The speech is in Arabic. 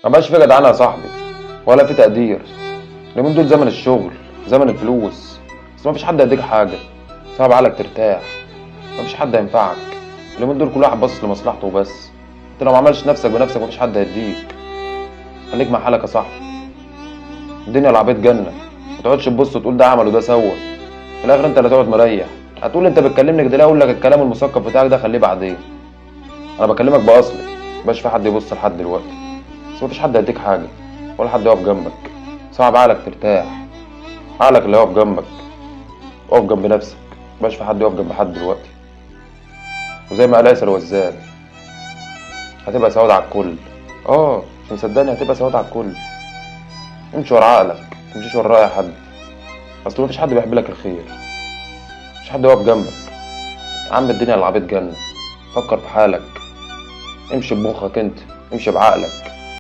مبقاش في جدعنه يا صاحبي ولا في تقدير. اليومين دول زمن الشغل، زمن الفلوس، بس مفيش حد هيديك حاجه. صعب عليك ترتاح، مفيش حد هينفعك. اليومين دول كل واحد باصص لمصلحته وبس. انت لو ما عملتش نفسك بنفسك مفيش حد هيديك. خليك مع حالك يا صاحبي. الدنيا العبيط جنه، ما تقعدش تبص وتقول ده عمل وده سوى. في الاخر انت اللي تقعد مريح. هتقول انت بتكلمني كده ليه؟ اقول لك الكلام المثقف بتاعك ده خليه بعدين. انا بكلمك باصلي، مبقاش في حد يبص لحد دلوقتي. بس مفيش حد هيديك حاجه ولا حد يقف جنبك. صعب عقلك ترتاح. عقلك اللي يقف جنبك. اقف جنب نفسك، مبقاش في حد يقف جنب حد دلوقتي. وزي ما قال ياسر وزال، هتبقى سواد على الكل. اه مش مصدقني؟ هتبقى سواد على الكل. امشي ورا عقلك، متمشيش ورا رأي حد. اصل مفيش حد بيحب لك الخير، مفيش حد يقف جنبك. يا عم الدنيا العبيط جنة. فكر في حالك، امشي بمخك انت، امشي بعقلك.